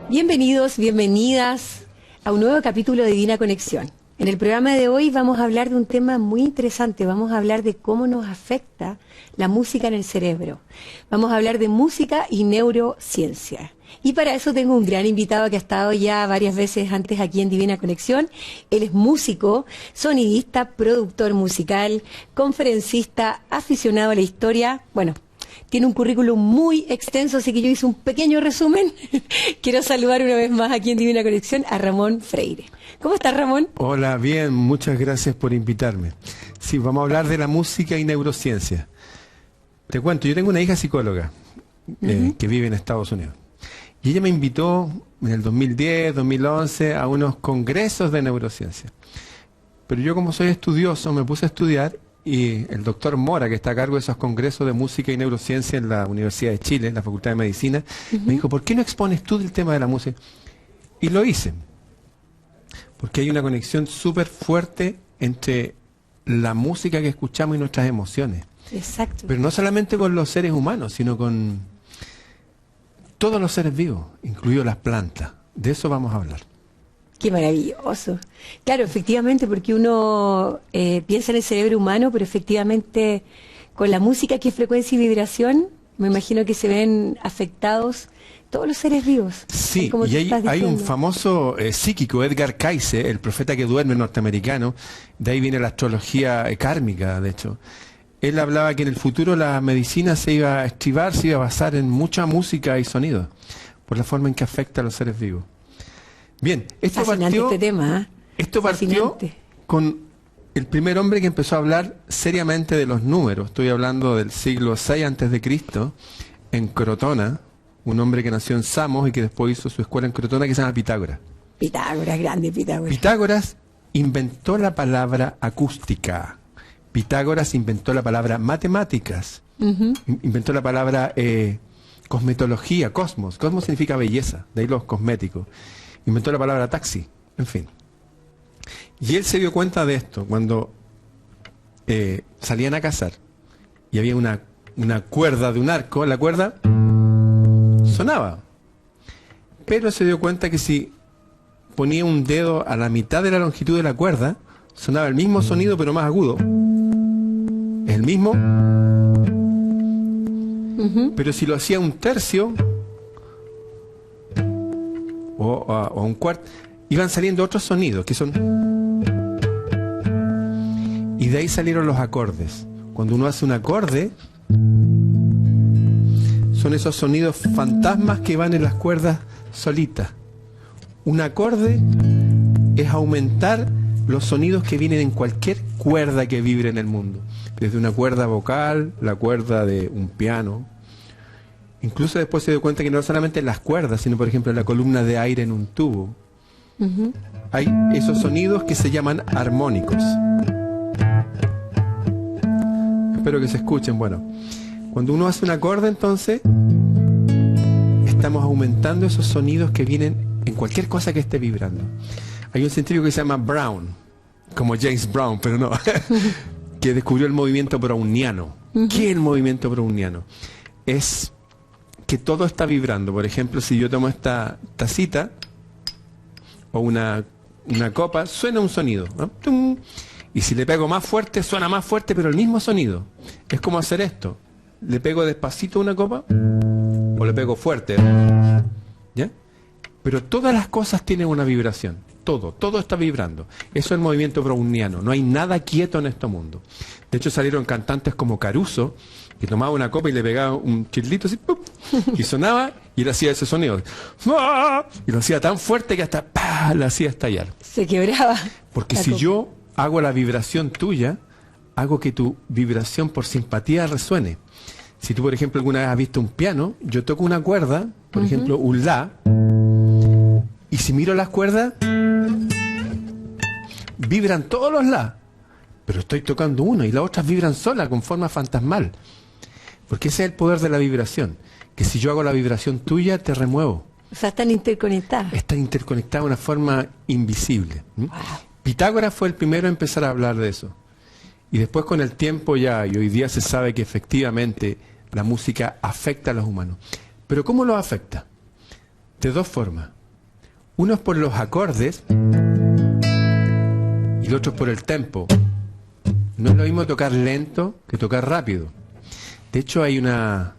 Bienvenidos, bienvenidas a un nuevo capítulo de Divina Conexión. En el programa de hoy vamos a hablar de un tema muy interesante. Vamos a hablar de cómo nos afecta la música en el cerebro. Vamos a hablar de música y neurociencia. Y para eso tengo un gran invitado que ha estado ya varias veces antes aquí en Divina Conexión. Él es músico, sonidista, productor musical, conferencista, aficionado a la historia. Bueno, tiene un currículum muy extenso, así que yo hice un pequeño resumen. Quiero saludar una vez más aquí en Divina Conexión a Ramón Freire. ¿Cómo estás, Ramón? Hola, bien, muchas gracias por invitarme. Sí, vamos a hablar de la música y neurociencia. Te cuento, yo tengo una hija psicóloga que vive en Estados Unidos. Y ella me invitó en el 2010, 2011 a unos congresos de neurociencia. Pero yo, como soy estudioso, me puse a estudiar y el doctor Mora, que está a cargo de esos congresos de música y neurociencia en la Universidad de Chile, en la Facultad de Medicina, me dijo, ¿por qué no expones tú el tema de la música? Y lo hice. Porque hay una conexión súper fuerte entre la música que escuchamos y nuestras emociones. Exacto. Pero no solamente con los seres humanos, sino con todos los seres vivos, incluidos las plantas. De eso vamos a hablar. Qué maravilloso. Claro, efectivamente, porque uno piensa en el cerebro humano, pero efectivamente con la música, que es frecuencia y vibración, me imagino que se ven afectados todos los seres vivos. Sí, y hay un famoso psíquico, Edgar Cayce, el profeta que duerme norteamericano, de ahí viene la astrología kármica, de hecho. Él hablaba que en el futuro la medicina se iba a estribar, se iba a basar en mucha música y sonido, por la forma en que afecta a los seres vivos. Bien, esto partió con el primer hombre que empezó a hablar seriamente de los números. Estoy hablando del siglo VI a.C., en Crotona, un hombre que nació en Samos y que después hizo su escuela en Crotona, que se llama Pitágoras. Pitágoras, grande Pitágoras. Pitágoras inventó la palabra acústica. Pitágoras inventó la palabra matemáticas. Inventó la palabra cosmetología, cosmos. Cosmos significa belleza, de ahí los cosméticos. Inventó la palabra taxi, en fin. Y él se dio cuenta de esto cuando salían a cazar y había una cuerda de un arco, la cuerda sonaba. Pero se dio cuenta que si ponía un dedo a la mitad de la longitud de la cuerda, sonaba el mismo sonido pero más agudo. El mismo. Pero si lo hacía un tercio o un cuarto, iban saliendo otros sonidos que son, y de ahí salieron los acordes. Cuando uno hace un acorde, son esos sonidos fantasmas que van en las cuerdas solitas. Un acorde es aumentar los sonidos que vienen en cualquier cuerda que vibre en el mundo, desde una cuerda vocal, la cuerda de un piano. Incluso después se dio cuenta que no solamente en las cuerdas, sino por ejemplo en la columna de aire en un tubo. Hay esos sonidos que se llaman armónicos. Espero que se escuchen. Bueno, cuando uno hace un acorde, entonces estamos aumentando esos sonidos que vienen en cualquier cosa que esté vibrando. Hay un científico que se llama Brown, como James Brown, pero no, que descubrió el movimiento browniano. ¿Qué es el movimiento browniano? Es que todo está vibrando. Por ejemplo, si yo tomo esta tacita o una copa, suena un sonido, ¿no? ¡Tum! Y si le pego más fuerte, suena más fuerte, pero el mismo sonido. Es como hacer esto. Le pego despacito a una copa o le pego fuerte, ¿ya? Pero todas las cosas tienen una vibración. Todo está vibrando. Eso es el movimiento browniano. No hay nada quieto en este mundo. De hecho, salieron cantantes como Caruso, que tomaba una copa y le pegaba un chirlito así, ¡pum! Y sonaba, y él hacía ese sonido. Y lo hacía tan fuerte que hasta ¡pah! Le hacía estallar. Se quebraba. Porque si yo hago la vibración tuya, hago que tu vibración por simpatía resuene. Si tú, por ejemplo, alguna vez has visto un piano, yo toco una cuerda, por ejemplo, un la, y si miro las cuerdas, vibran todos los la, pero estoy tocando uno y las otras vibran solas con forma fantasmal. Porque ese es el poder de la vibración, que si yo hago la vibración tuya, te remuevo. O sea, están interconectadas. Están interconectadas de una forma invisible. Wow. Pitágoras fue el primero a empezar a hablar de eso. Y después con el tiempo ya, y hoy día se sabe que efectivamente la música afecta a los humanos. Pero ¿cómo los afecta? de dos formas. Uno es por los acordes y el otro es por el tempo. No es lo mismo tocar lento que tocar rápido. De hecho, es una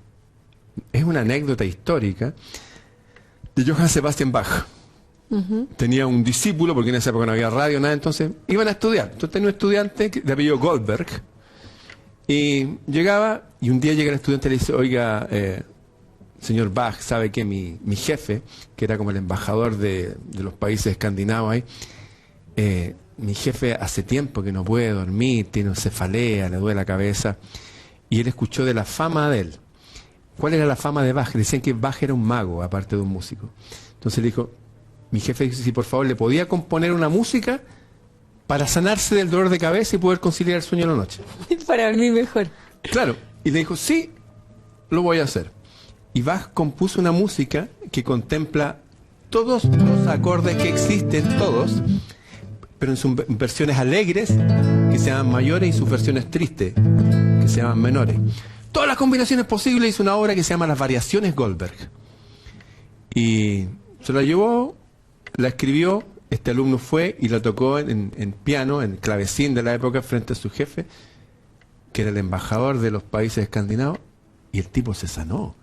anécdota histórica de Johann Sebastian Bach. Tenía un discípulo, porque en esa época no había radio, nada, entonces iban a estudiar. Entonces tenía un estudiante de apellido Goldberg, y llegaba, y un día llega el estudiante y le dice: oiga, señor Bach, ¿sabe que mi jefe, que era como el embajador de los países escandinavos ahí, mi jefe hace tiempo que no puede dormir, tiene cefalea, le duele la cabeza, y él escuchó de la fama de él. ¿Cuál era la fama de Bach? Decían que Bach era un mago, aparte de un músico. Entonces le dijo, mi jefe dice si por favor le podía componer una música para sanarse del dolor de cabeza y poder conciliar el sueño en la noche. Para dormir mejor. Claro, y le dijo, sí, lo voy a hacer. Y Bach compuso una música que contempla todos los acordes que existen, todos, pero en sus versiones alegres, que se llaman mayores, y sus versiones tristes, que se llaman menores. Todas las combinaciones posibles. Hizo una obra que se llama Las Variaciones Goldberg. Y se la llevó, la escribió, este alumno fue y la tocó en piano, en clavecín de la época, frente a su jefe, que era el embajador de los países escandinavos, y el tipo se sanó.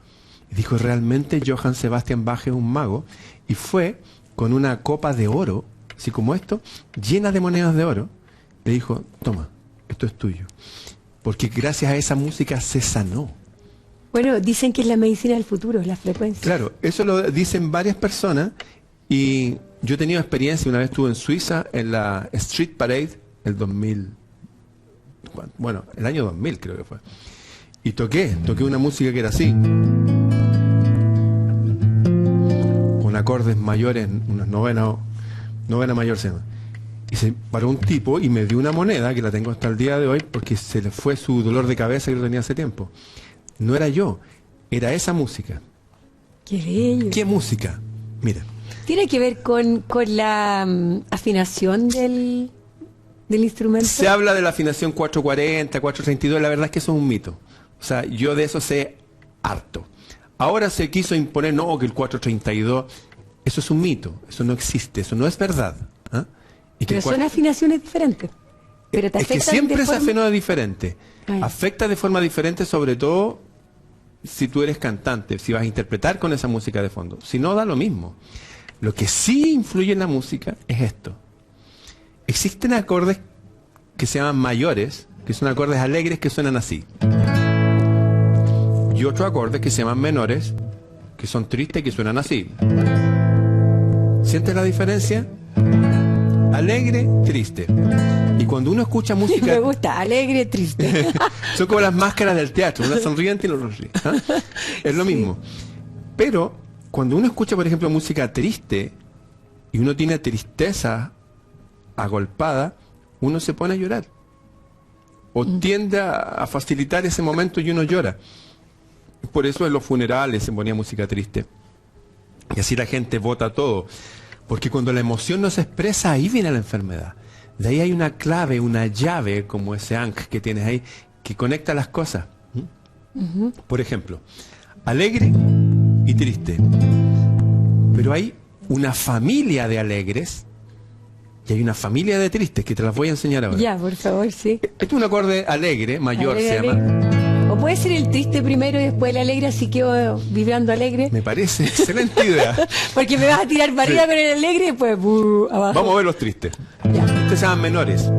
Y dijo, realmente Johann Sebastian Bach es un mago, y fue con una copa de oro, así como esto, llena de monedas de oro, le dijo, toma, esto es tuyo. Porque gracias a esa música se sanó. Bueno, dicen que es la medicina del futuro, la frecuencia. Claro, eso lo dicen varias personas, y yo he tenido experiencia. Una vez estuve en Suiza, en la Street Parade, el 2000, bueno, el año 2000 creo que fue. Y toqué una música que era así, con acordes mayores, unas novena mayor se llama. Y se paró un tipo y me dio una moneda, que la tengo hasta el día de hoy, porque se le fue su dolor de cabeza que lo tenía hace tiempo. No era yo, era esa música. ¡Qué bello! ¿Qué música? Mira. ¿Tiene que ver con la afinación del instrumento? Se habla de la afinación 440, 432, la verdad es que eso es un mito. O sea, yo de eso sé harto. Ahora se quiso imponer, no, que el 432, eso es un mito, eso no existe, eso no es verdad. ¿Ah? Y que pero son afinaciones diferentes. Pero te es que siempre se afina diferente. Afecta de forma diferente, sobre todo si tú eres cantante, si vas a interpretar con esa música de fondo. Si no, da lo mismo. Lo que sí influye en la música es esto. Existen acordes que se llaman mayores, que son acordes alegres que suenan así. Y otros acordes que se llaman menores, que son tristes, que suenan así. ¿Sientes la diferencia? Alegre, triste. Y cuando uno escucha música... Me gusta, alegre, triste. Son como las máscaras del teatro, una sonriente y la sonríe. ¿Ah? Es lo mismo. Pero cuando uno escucha, por ejemplo, música triste, y uno tiene tristeza agolpada, uno se pone a llorar. O tiende a facilitar ese momento y uno llora. Por eso en los funerales se ponía música triste. Y así la gente vota todo. Porque cuando la emoción no se expresa, ahí viene la enfermedad. De ahí hay una clave, una llave, como ese ankh que tienes ahí, que conecta las cosas. Por ejemplo, alegre y triste. Pero hay una familia de alegres y hay una familia de tristes, que te las voy a enseñar ahora. Ya, por favor, sí. Este es un acorde alegre, mayor alegre, se llama. Alegre. O puede ser el triste primero y después el alegre, así quedo vibrando alegre. Me parece excelente idea. Porque me vas a tirar para arriba con el alegre y después abajo. Vamos a ver los tristes. Ya. Estos se llaman menores.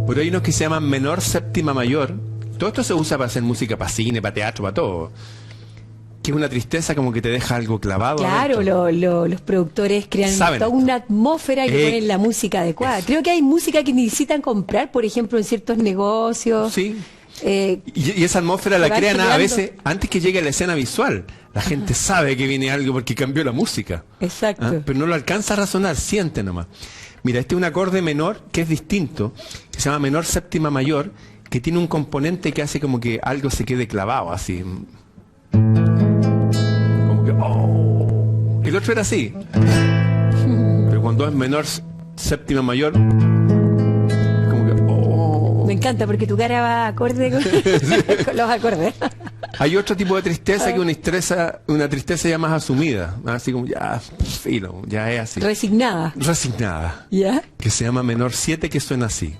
Pero hay unos que se llaman menor séptima mayor. Todo esto se usa para hacer música, para cine, para teatro, para todo. Que es una tristeza como que te deja algo clavado. Claro, los productores crean toda una atmósfera y ponen la música adecuada. Creo que hay música que necesitan comprar, por ejemplo, en ciertos negocios. Sí. Y esa atmósfera la crean a veces antes que llegue a la escena visual. La gente sabe que viene algo porque cambió la música. Exacto. ¿Ah? Pero no lo alcanza a razonar, siente nomás. Mira, este es un acorde menor que es distinto, que se llama menor séptima mayor, que tiene un componente que hace como que algo se quede clavado, así. Como que, oh. El otro era así. Pero cuando es menor séptima mayor, me encanta porque tu cara va acorde con los acordes. Hay otro tipo de tristeza que una tristeza ya más asumida, así como ya, filo, ya es así. Resignada. Resignada. ¿Ya? Que se llama menor 7, que suena así.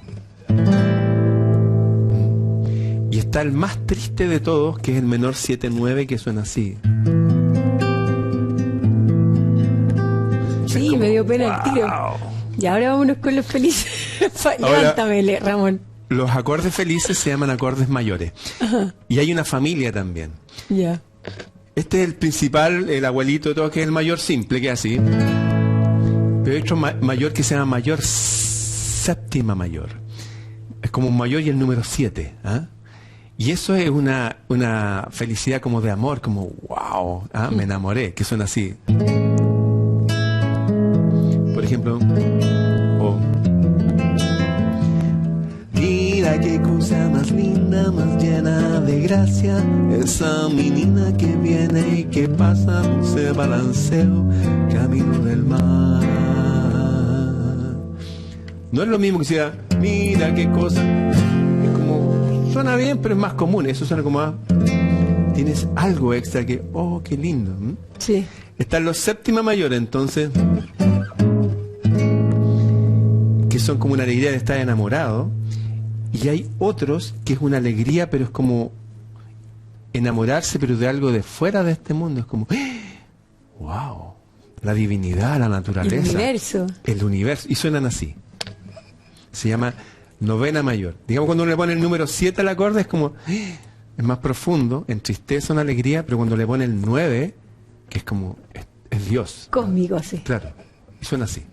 Y está el más triste de todos, que es el menor 7/9, que suena así. Sí, me dio pena el tiro. Y ahora vámonos con los felices. Levántame, Ramón. Los acordes felices se llaman acordes mayores. Ajá. Y hay una familia también. Ya. Este es el principal, el abuelito de todo, que es el mayor simple, que es así. Pero hay otro mayor que se llama mayor séptima mayor. Es como un mayor y el número 7. ¿Ah? Y eso es una felicidad como de amor, como wow, me enamoré, que suena así. Por ejemplo, mira qué cosa más linda, más llena de gracia, esa menina que viene y que pasa, se balanceo, camino del mar. No es lo mismo que sea, mira qué cosa. Es como, suena bien, pero es más común. Eso suena como tienes algo extra que, oh, qué lindo. Sí. Están los séptima mayores, entonces, que son como una alegría de estar enamorado. Y hay otros que es una alegría, pero es como enamorarse, pero de algo de fuera de este mundo. Es como, wow, la divinidad, la naturaleza. El universo. El universo. Y suenan así. Se llama novena mayor. Digamos, cuando uno le pone el número 7 al acorde, es como, es más profundo, en tristeza, una alegría, pero cuando le pone el 9, que es como, es Dios. Cósmico, sí. Claro. Y suena así.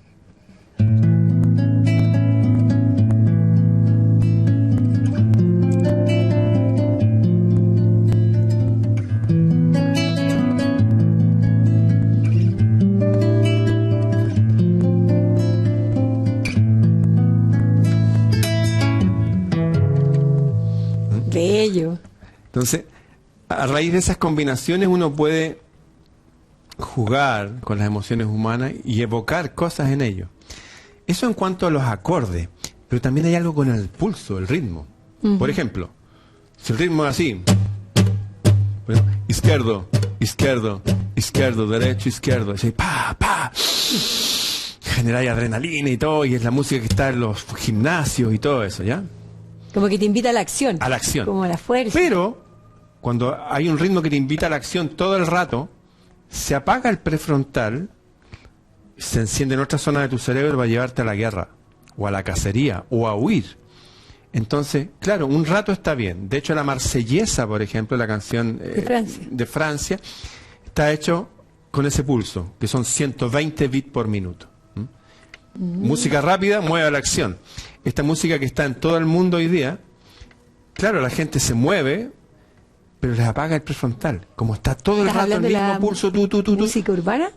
Bello. Entonces, a raíz de esas combinaciones uno puede jugar con las emociones humanas y evocar cosas en ellos. Eso en cuanto a los acordes, pero también hay algo con el pulso, el ritmo. Por ejemplo, si el ritmo es así, bueno, izquierdo, izquierdo, izquierdo, derecho, izquierdo, así, pa, pa, genera adrenalina y todo, y es la música que está en los gimnasios y todo eso, ¿ya? Como que te invita a la acción. A la acción. Como a la fuerza. Pero, cuando hay un ritmo que te invita a la acción todo el rato, se apaga el prefrontal, se enciende en otra zona de tu cerebro para llevarte a la guerra, o a la cacería, o a huir. Entonces, claro, un rato está bien. De hecho, la Marsellesa, por ejemplo, la canción de Francia, está hecho con ese pulso, que son 120 bits por minuto. Música rápida, mueve a la acción. Esta música que está en todo el mundo hoy día, claro, la gente se mueve, pero les apaga el prefrontal. Como está todo el rato el mismo pulso, ¿Música urbana?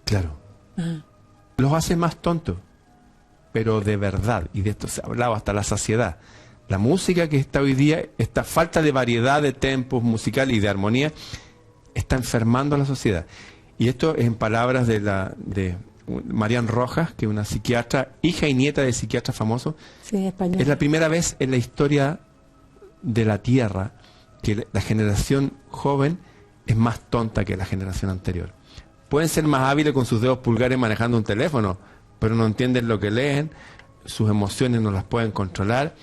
Claro. Los hace más tontos, pero de verdad, y de esto se ha hablado hasta la saciedad. La música que está hoy día, esta falta de variedad de tempos musicales y de armonía, está enfermando a la sociedad. Y esto es en palabras de Marian Rojas, que es una psiquiatra, hija y nieta de psiquiatras famosos. Sí, español. Es la primera vez en la historia de la Tierra que la generación joven es más tonta que la generación anterior. Pueden ser más hábiles con sus dedos pulgares manejando un teléfono, pero no entienden lo que leen, sus emociones no las pueden controlar,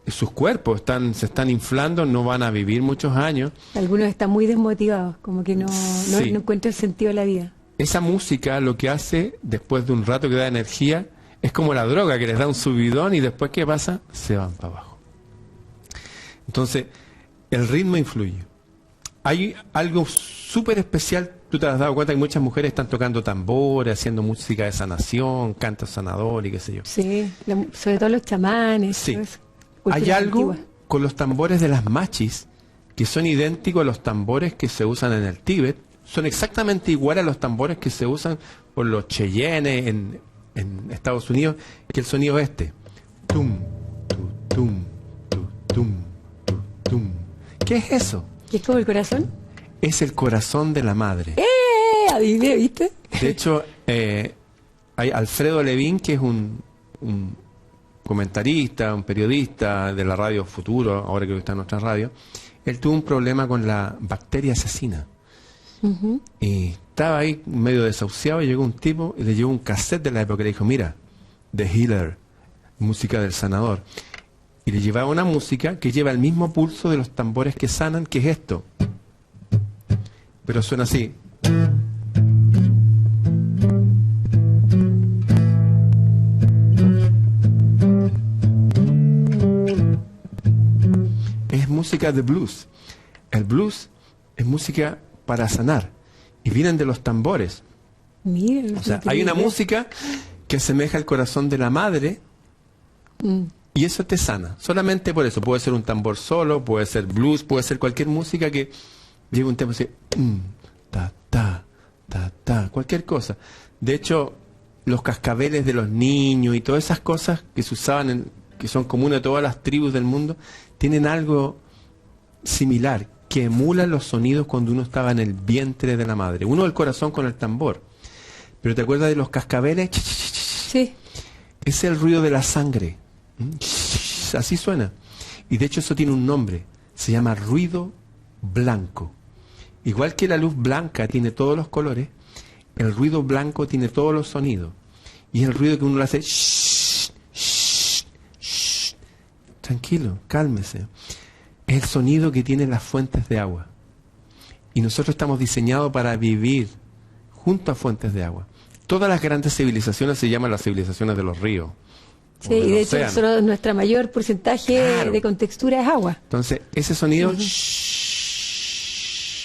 sus cuerpos se están inflando, no van a vivir muchos años. Algunos están muy desmotivados, como que no Sí. encuentran sentido a la vida. Esa música lo que hace, después de un rato que da energía, es como la droga, que les da un subidón y después, ¿qué pasa? Se van para abajo. Entonces, el ritmo influye. Hay algo súper especial, tú te has dado cuenta que muchas mujeres están tocando tambores, haciendo música de sanación, canto sanador y qué sé yo. Sí, sobre todo los chamanes. Sí. Todo eso. Hay Cultura algo antigua. con los tambores de las machis que son idénticos a los tambores que se usan en el Tíbet. Son exactamente iguales a los tambores que se usan por los Cheyennes en Estados Unidos, que el sonido es este. Tum, tu, tum, tu, tum, tu, tum. ¿Qué es eso? ¿Y es como el corazón? Es el corazón de la madre. Adiviné, ¿viste? De hecho, hay Alfredo Levín, que es un comentarista, un periodista de la radio Futuro, ahora que está en nuestra radio. él tuvo un problema con la bacteria asesina. Ujú. Y estaba ahí medio desahuciado y llegó un tipo y le llevó un cassette de la época y le dijo, mira, The Healer, música del sanador. Y le llevaba una música que lleva el mismo pulso de los tambores que sanan, que es esto. Pero suena así. Es música de blues. El blues es música para sanar. Y vienen de los tambores. Mira, O sea, hay una música que asemeja el corazón de la madre y eso te sana. Solamente por eso. Puede ser un tambor solo, puede ser blues, puede ser cualquier música que lleve un tempo así. Ta, ta, ta, ta. Cualquier cosa. De hecho, los cascabeles de los niños y todas esas cosas que se usaban, que son comunes a todas las tribus del mundo, tienen algo similar, que emulan los sonidos cuando uno estaba en el vientre de la madre. Uno el corazón con el tambor. Pero ¿te acuerdas de los cascabeles? Sí. Es el ruido de la sangre. Así suena. Y de hecho eso tiene un nombre. Se llama ruido blanco. Igual que la luz blanca tiene todos los colores, el ruido blanco tiene todos los sonidos. Y es el ruido que uno le hace. Tranquilo, cálmese. Es el sonido que tienen las fuentes de agua. Y nosotros estamos diseñados para vivir junto a fuentes de agua. Todas las grandes civilizaciones se llaman las civilizaciones de los ríos. Sí, y de hecho solo nuestra mayor porcentaje de contextura es agua. Entonces, ese sonido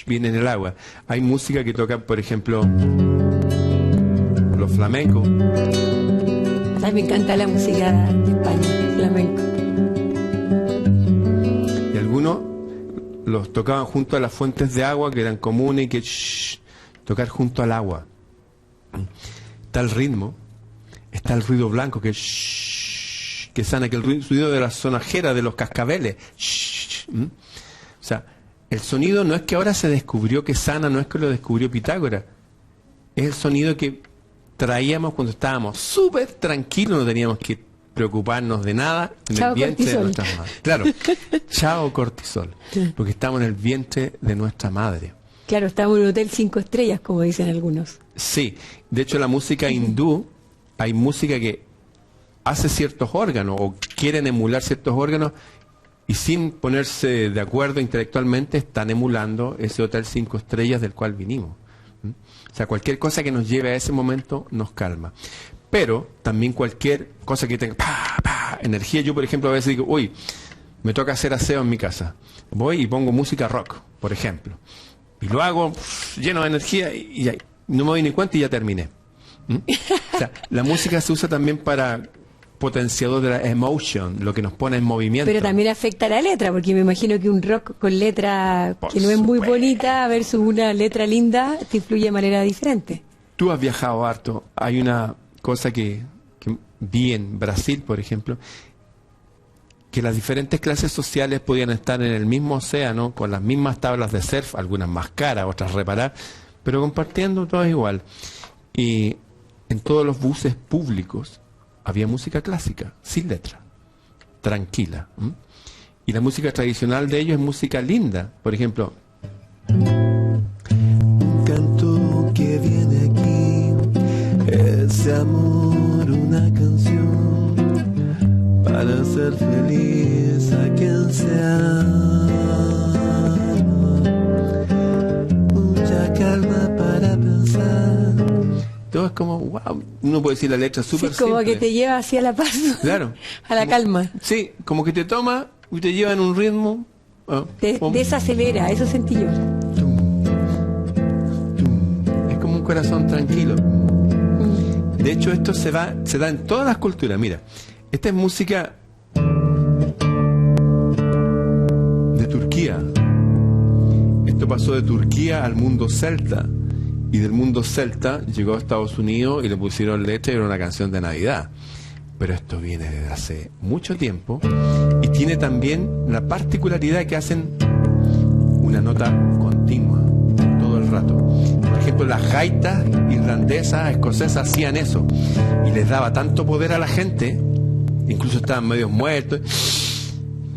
viene en el agua. Hay música que toca, por ejemplo, los flamencos. A mí me encanta la música de España, el flamenco. Y algunos los tocaban junto a las fuentes de agua que eran comunes y que tocar junto al agua. Está el ritmo, está el ruido blanco que sana, que el ruido de la sonajera, de los cascabeles. O sea, el sonido no es que ahora se descubrió que sana, no es que lo descubrió Pitágoras. Es el sonido que traíamos cuando estábamos súper tranquilos, no teníamos que preocuparnos de nada en Chao, el vientre cortisol. de nuestras madres. Claro, chao cortisol, porque estamos en el vientre de nuestra madre. Claro, estamos en un hotel 5 estrellas, como dicen algunos. Sí, de hecho la música hindú, hay música que hace ciertos órganos o quieren emular ciertos órganos y sin ponerse de acuerdo intelectualmente están emulando ese hotel 5 estrellas del cual vinimos. O sea, cualquier cosa que nos lleve a ese momento nos calma. Pero también cualquier cosa que tenga energía. Yo, por ejemplo, a veces digo, uy, me toca hacer aseo en mi casa. Voy y pongo música rock, por ejemplo. Y lo hago lleno de energía y ya, no me doy ni cuenta y ya terminé. O sea, la música se usa también para potenciador de la emotion, lo que nos pone en movimiento. Pero también afecta la letra, porque me imagino que un rock con letra Por que no es muy supuesto. bonita versus una letra linda te influye de manera diferente. Tú has viajado harto. Hay una cosa que vi en Brasil, por ejemplo, que las diferentes clases sociales podían estar en el mismo océano, con las mismas tablas de surf, algunas más caras, otras reparar, pero compartiendo todas igual. Y en todos los buses públicos había música clásica, sin letra, tranquila. Y la música tradicional de ellos es música linda. Por ejemplo, un canto que viene aquí, ese amor, una canción para hacer feliz a quien sea. Mucha calma para pensar. Todo es como, wow, uno puede decir la letra súper Sí, como simple. que te lleva hacia la paz, Claro. a la calma. Sí, como que te toma y te lleva en un ritmo. Te desacelera, eso sentí yo. Es como un corazón tranquilo. De hecho, esto se da en todas las culturas. Mira, esta es música de Turquía. Esto pasó de Turquía al mundo celta. Y del mundo celta llegó a Estados Unidos y le pusieron letra y era una canción de Navidad. Pero esto viene desde hace mucho tiempo y tiene también la particularidad que hacen una nota continua todo el rato. Por ejemplo, las gaitas irlandesas, escocesas hacían eso y les daba tanto poder a la gente, incluso estaban medio muertos,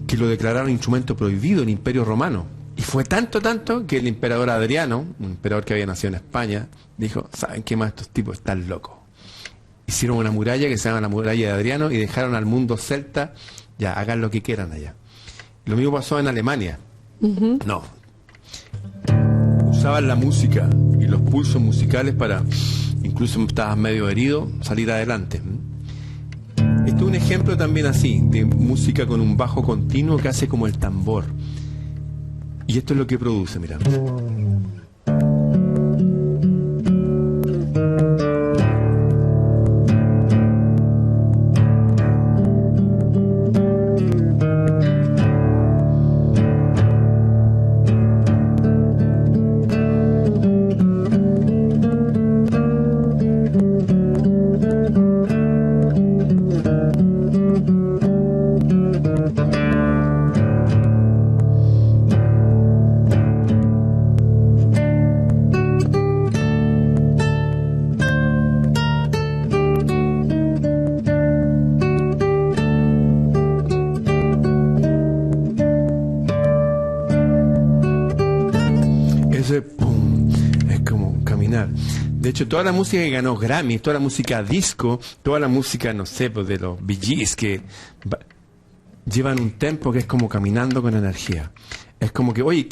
que lo declararon instrumento prohibido en el Imperio Romano. Y fue tanto que el emperador Adriano, un emperador que había nacido en España, dijo, ¿saben qué más? Estos tipos están locos. Hicieron una muralla que se llama la muralla de Adriano y dejaron al mundo celta, ya, hagan lo que quieran allá. Lo mismo pasó en Alemania. No. Usaban la música y los pulsos musicales para, incluso estabas medio herido, salir adelante. Esto es un ejemplo también así, de música con un bajo continuo que hace como el tambor. Y esto es lo que produce, mira. De hecho, toda la música que ganó Grammy, toda la música disco, toda la música, no sé, pues de los Bee Gees, que llevan un tempo que es como caminando con energía. Es como que, oye,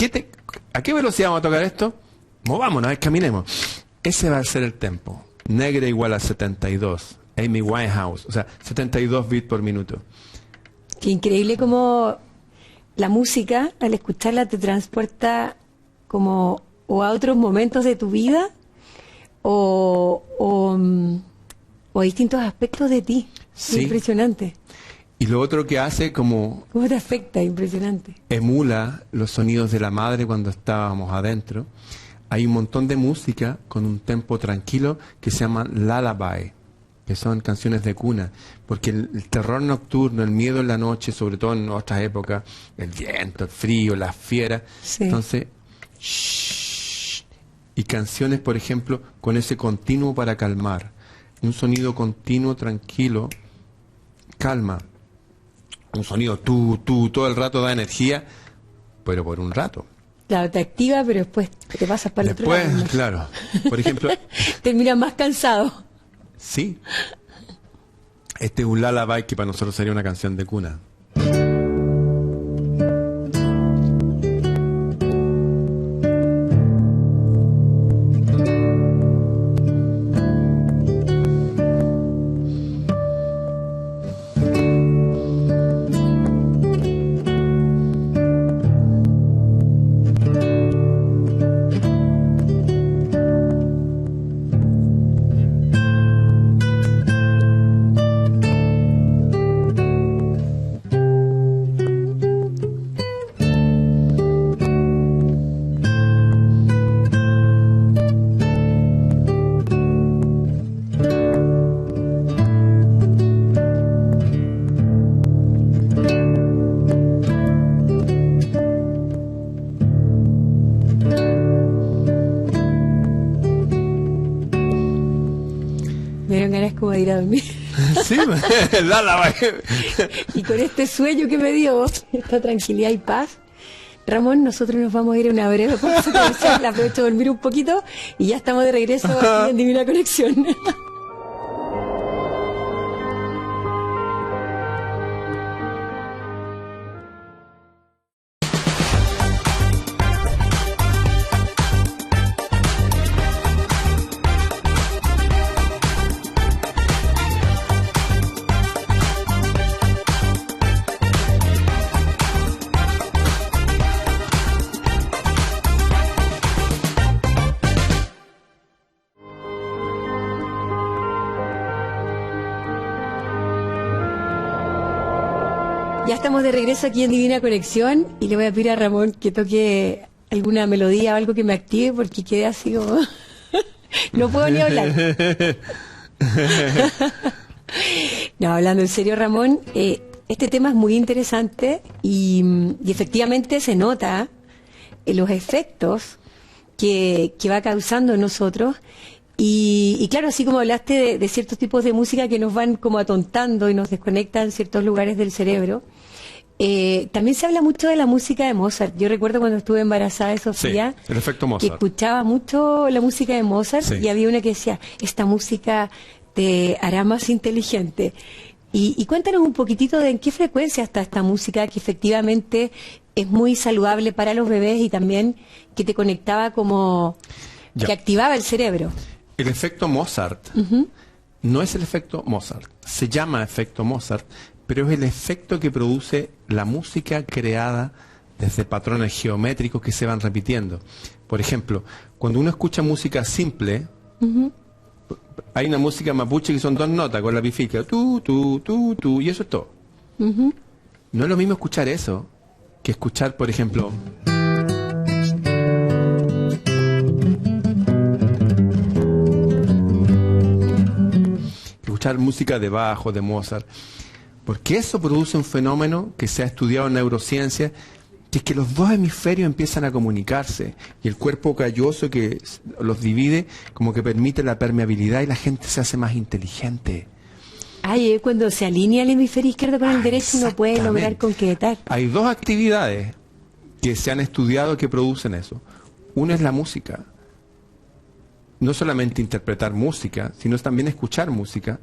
¿a qué velocidad vamos a tocar esto? Movámonos, caminemos. Ese va a ser el tempo. Negra igual a 72. Amy Winehouse, o sea, 72 bits por minuto. Qué increíble como la música, al escucharla, te transporta como o a otros momentos de tu vida o a distintos aspectos de ti. Sí. Impresionante. Y lo otro que hace como... ¿Cómo te afecta? Impresionante. Emula los sonidos de la madre cuando estábamos adentro. Hay un montón de música con un tempo tranquilo que se llama lullaby, que son canciones de cuna, porque el terror nocturno, el miedo en la noche, sobre todo en otras épocas, el viento, el frío, las fieras, sí. Entonces, shh, y canciones, por ejemplo, con ese continuo para calmar, un sonido continuo, tranquilo, calma, un sonido todo el rato da energía, pero por un rato. Claro, te activa, pero después te pasas para el otro lado. Después, claro, por ejemplo... Terminas más cansado. Sí. Este es un lullaby que para nosotros sería una canción de cuna. Como de ir a dormir. Sí, y con este sueño que me dio, esta tranquilidad y paz, Ramón, nosotros nos vamos a ir a una breve pausa comercial, aprovecho de dormir un poquito y ya estamos de regreso aquí en Divina Conexión. Ya estamos de regreso aquí en Divina Conexión y le voy a pedir a Ramón que toque alguna melodía o algo que me active porque quedé así como... no puedo ni hablar. No, hablando en serio, Ramón, este tema es muy interesante y efectivamente se nota los efectos que va causando en nosotros. Y claro, así como hablaste de ciertos tipos de música que nos van como atontando y nos desconectan ciertos lugares del cerebro, También se habla mucho de la música de Mozart. Yo recuerdo cuando estuve embarazada de Sofía, el efecto que Mozart. escuchaba mucho la música de Mozart, Sí. y había una que decía, esta música te hará más inteligente. Y cuéntanos un poquitito de en qué frecuencia está esta música que efectivamente es muy saludable para los bebés y también que te conectaba como Ya. que activaba el cerebro. El efecto Mozart no es el efecto Mozart. Se llama efecto Mozart, pero es el efecto que produce la música creada desde patrones geométricos que se van repitiendo. Por ejemplo, cuando uno escucha música simple, hay una música mapuche que son 2 notas con la pifica, tú, y eso es todo. No es lo mismo escuchar eso que escuchar, por ejemplo, escuchar música de Bach o de Mozart, porque eso produce un fenómeno que se ha estudiado en neurociencia, que es que los 2 hemisferios empiezan a comunicarse y el cuerpo calloso que los divide como que permite la permeabilidad y la gente se hace más inteligente. Ay, cuando se alinea el hemisferio izquierdo con el derecho uno puede lograr Exactamente. concretar. Hay 2 actividades que se han estudiado que producen eso. Una es la música. No solamente interpretar música, sino también escuchar música.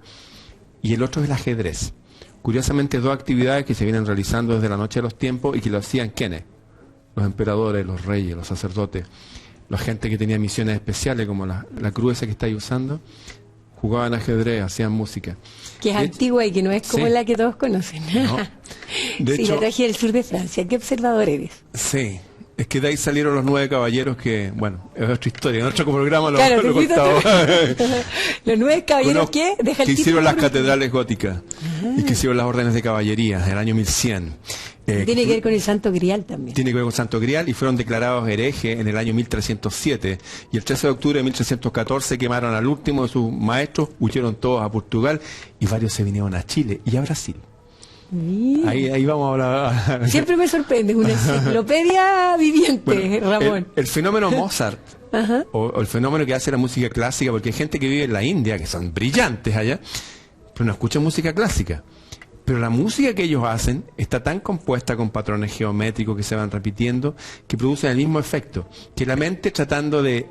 Y el otro es el ajedrez. Curiosamente, 2 actividades que se vienen realizando desde la noche de los tiempos y que lo hacían ¿quiénes? Los emperadores, los reyes, los sacerdotes, la gente que tenía misiones especiales, como la cruz esa que estáis usando, jugaban ajedrez, hacían música. Que es De- antigua y que no es como Sí. la que todos conocen. No. De Sí, hecho, la traje del sur de Francia. ¿Qué observador eres? sí, es que de ahí salieron los 9 caballeros que, bueno, es otra historia. En otro programa lo, Claro, lo te invito contaba. Los 9 caballeros, ¿qué? Deja el que hicieron título las por- catedrales góticas y que hicieron las órdenes de caballería en el año 1100. Tiene que ver con el Santo Grial también. Tiene que ver con Santo Grial y fueron declarados herejes en el año 1307. Y el 13 de octubre de 1314 quemaron al último de sus maestros, huyeron todos a Portugal y varios se vinieron a Chile y a Brasil. Mira. Ahí vamos a hablar. Siempre me sorprende, una enciclopedia viviente, Bueno, Ramón. el fenómeno Mozart, Ajá. o el fenómeno que hace la música clásica, porque hay gente que vive en la India, que son brillantes allá, pero no escuchan música clásica. Pero la música que ellos hacen está tan compuesta con patrones geométricos que se van repitiendo, que producen el mismo efecto, que la mente, tratando de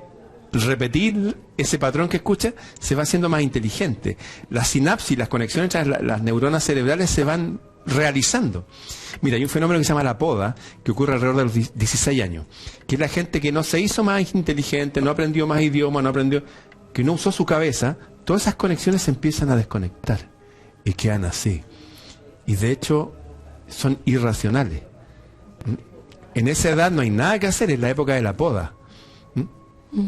repetir ese patrón que escucha, se va haciendo más inteligente. La sinapsis, las conexiones entre las neuronas cerebrales se van realizando. Mira, hay un fenómeno que se llama la poda, que ocurre alrededor de los 16 años, que es la gente que no se hizo más inteligente, no aprendió más idiomas, no aprendió, que no usó su cabeza, todas esas conexiones se empiezan a desconectar y quedan así. Y de hecho son irracionales. En esa edad no hay nada que hacer, es la época de la poda,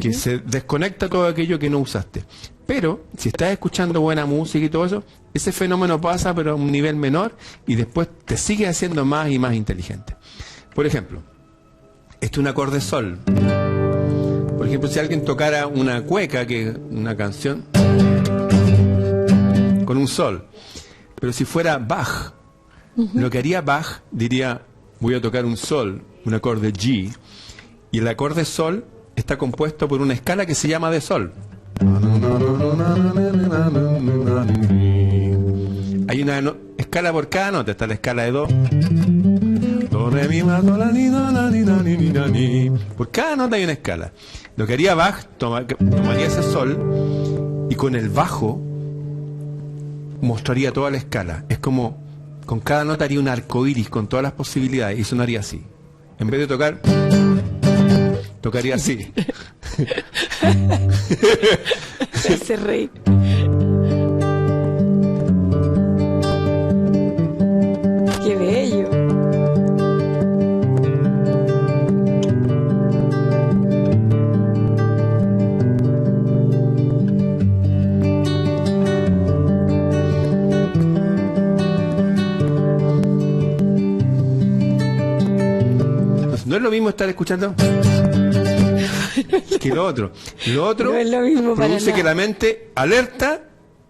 que se desconecta todo aquello que no usaste. Pero si estás escuchando buena música y todo eso, ese fenómeno pasa pero a un nivel menor y después te sigue haciendo más y más inteligente. Por ejemplo, este es un acorde sol. Por ejemplo, si alguien tocara una cueca, que es una canción con un sol, pero si fuera Bach, lo que haría Bach diría, voy a tocar un sol, un acorde G, y el acorde sol está compuesto por una escala que se llama de sol. Hay una escala por cada nota, está la escala de do. Do, re, mi, fa, sol, la, ni, do, la, ni, la, ni, ni, la, ni. Por cada nota hay una escala. Lo que haría Bach, tomaría ese sol y con el bajo mostraría toda la escala. Es como, con cada nota haría un arco iris con todas las posibilidades y sonaría así. En vez de tocar, tocaría así. Ese rey. Qué bello. Entonces, no es lo mismo estar escuchando que lo otro. Lo otro No es lo mismo para produce nada. que la mente alerta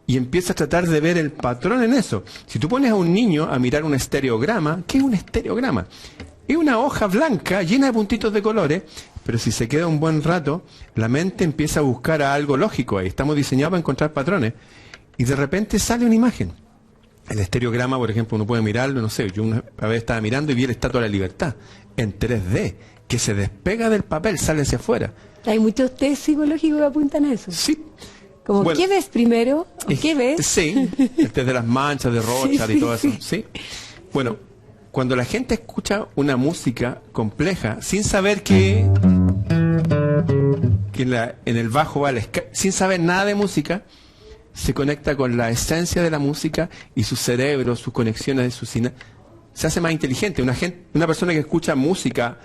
y empieza a tratar de ver el patrón en eso. Si tú pones a un niño a mirar un estereograma, ¿qué es un estereograma? Es una hoja blanca llena de puntitos de colores, pero si se queda un buen rato, la mente empieza a buscar a algo lógico ahí. Estamos diseñados para encontrar patrones y de repente sale una imagen. El estereograma, por ejemplo, uno puede mirarlo, no sé, yo una vez estaba mirando y vi la Estatua de la Libertad en 3D, que se despega del papel, sale hacia afuera. Hay muchos test psicológicos que apuntan a eso. Sí. Como, Bueno, ¿qué ves primero? ¿Qué ves? Sí, el test de las manchas, de Rorschach y todo eso. Sí. Bueno, cuando la gente escucha una música compleja, sin saber que en el bajo va sin saber nada de música, se conecta con la esencia de la música y su cerebro, sus conexiones, se hace más inteligente. Una persona que escucha música